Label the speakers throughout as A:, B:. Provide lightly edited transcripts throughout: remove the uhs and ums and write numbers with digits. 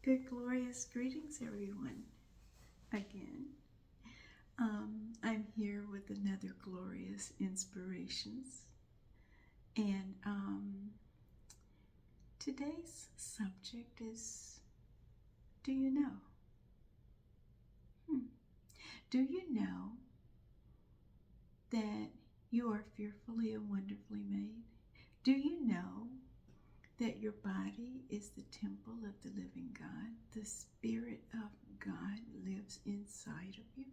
A: Good, glorious greetings, everyone. Again, I'm here with another glorious inspirations, and today's subject is: Do you know? Do you know that you are fearfully and wonderfully made? Do you know that your body is the temple of the living God? The Spirit of God lives inside of you.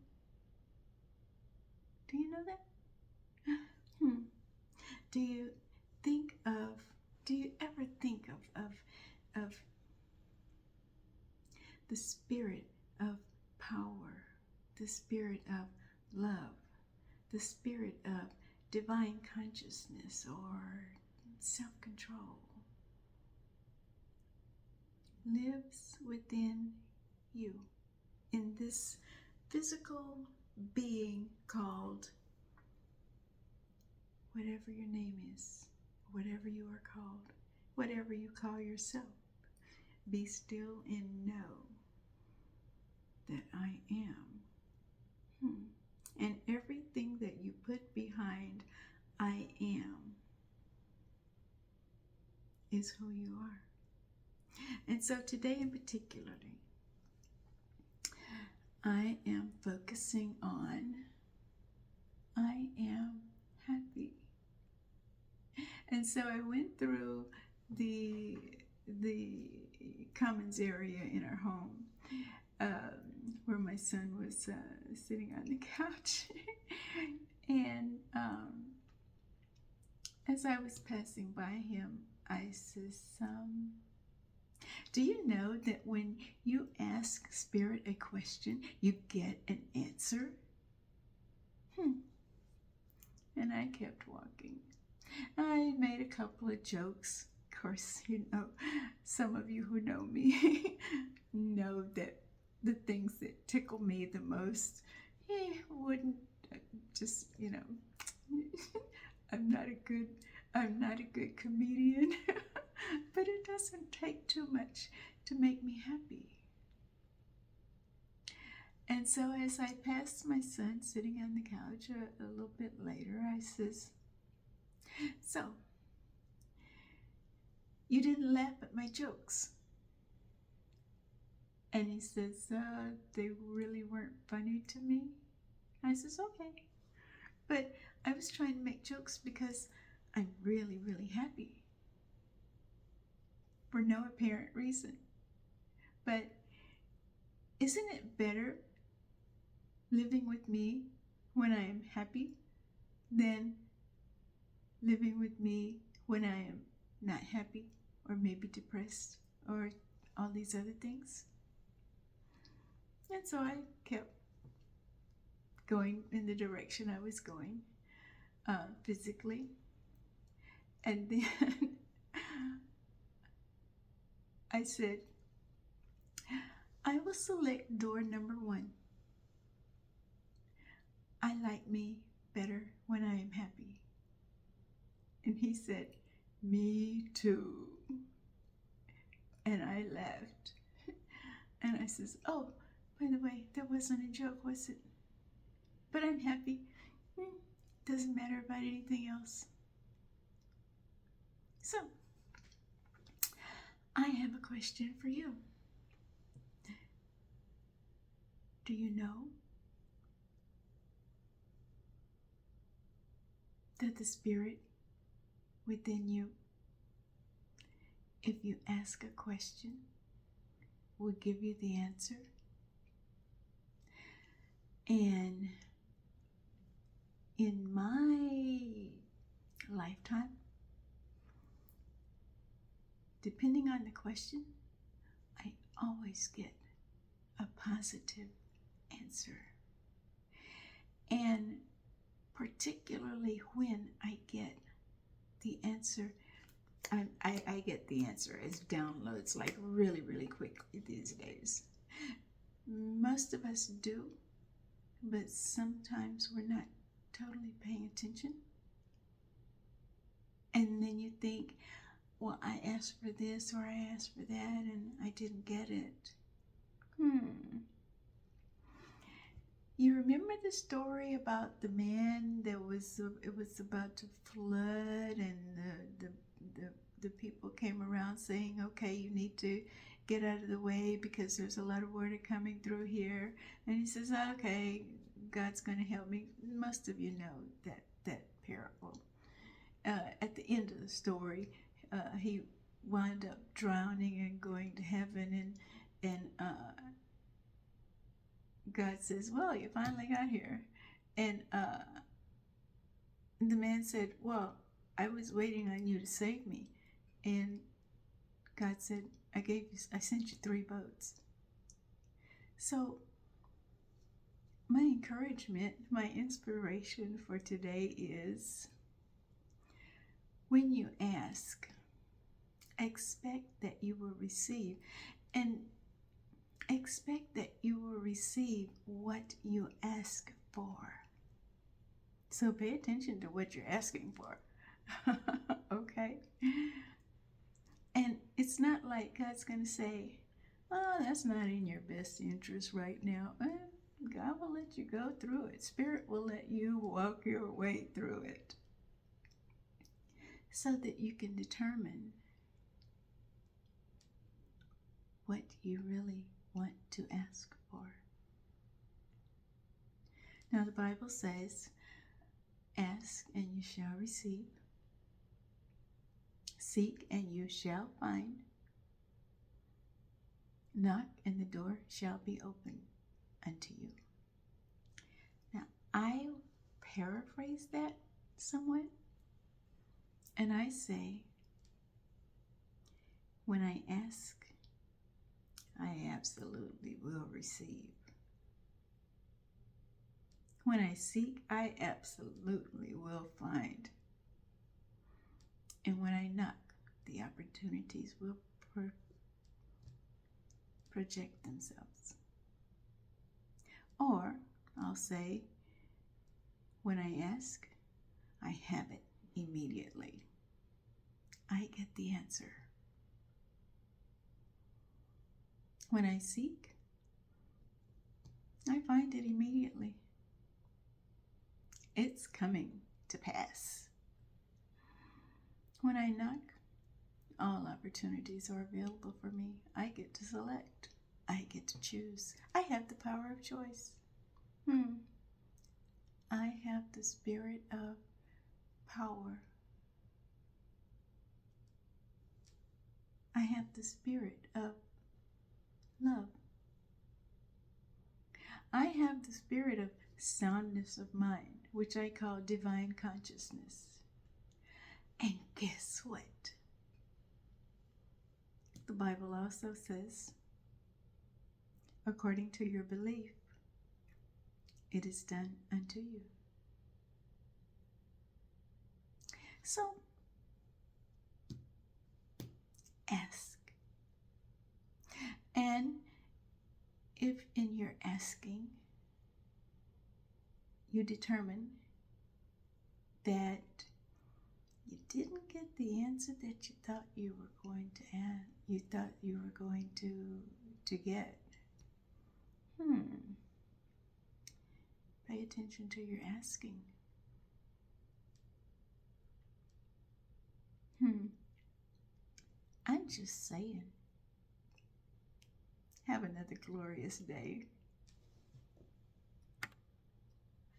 A: Do you know that? Do you do you ever think of the spirit of power, the spirit of love, the spirit of divine consciousness or self-control lives within you in this physical being called whatever your name is, whatever you are called, whatever you call yourself. Be still and know that I am. And everything that you put behind I am is who you are. And so today in particularly, I am focusing on I am happy. And so I went through the commons area in our home where my son was sitting on the couch. And as I was passing by him, I says, do you know that when you ask Spirit a question, you get an answer? And I kept walking. I made a couple of jokes. Of course, some of you who know me know that the things that tickle me the most wouldn't just, I'm not a good comedian, but it doesn't take too much to make me happy. And so as I passed my son sitting on the couch a little bit later, I says, so, you didn't laugh at my jokes? And he says, they really weren't funny to me. I says, okay. But I was trying to make jokes because I'm really, really happy. For no apparent reason. But isn't it better living with me when I am happy than living with me when I am not happy or maybe depressed or all these other things? And so I kept going in the direction I was going physically. And then I said, I will select door number 1. I like me better when I am happy. And he said, me too. And I laughed. And I says, oh, by the way, that wasn't a joke, was it? But I'm happy. Doesn't matter about anything else. So, I have a question for you. Do you know that the Spirit within you, if you ask a question, will give you the answer? And in my lifetime, depending on the question, I always get a positive answer. And particularly when I get the answer, I get the answer as downloads like really, really quickly these days. Most of us do, but sometimes we're not totally paying attention. And then you think, well, I asked for this or I asked for that and I didn't get it. You remember the story about the man that it was about to flood, and the people came around saying, okay, you need to get out of the way because there's a lot of water coming through here. And he says, okay, God's going to help me. Most of you know that parable. At the end of the story, he wound up drowning and going to heaven, and God says, well, you finally got here. And the man said, well, I was waiting on you to save me. And God said, I sent you 3 boats. So my encouragement, my inspiration for today is, when you ask, expect that you will receive, and expect that you will receive what you ask for. So pay attention to what you're asking for. Okay? And it's not like God's going to say, oh, that's not in your best interest right now. God will let you go through it. Spirit will let you walk your way through it so that you can determine what you really want to ask for. Now the Bible says, ask and you shall receive. Seek and you shall find. Knock and the door shall be opened unto you. Now I paraphrase that somewhat, and I say, when I ask, I absolutely will receive. When I seek, I absolutely will find. And when I knock, the opportunities will project themselves. Or I'll say, when I ask, I have it immediately. I get the answer. When I seek, I find it immediately. It's coming to pass. When I knock, all opportunities are available for me. I get to select. I get to choose. I have the power of choice. I have the spirit of power. I have the spirit of love. I have the spirit of soundness of mind, which I call divine consciousness. And guess what? The Bible also says, according to your belief, it is done unto you. So, ask. And if in your asking, you determine that you didn't get the answer that you thought you were going to get. Pay attention to your asking. I'm just saying. Have another glorious day.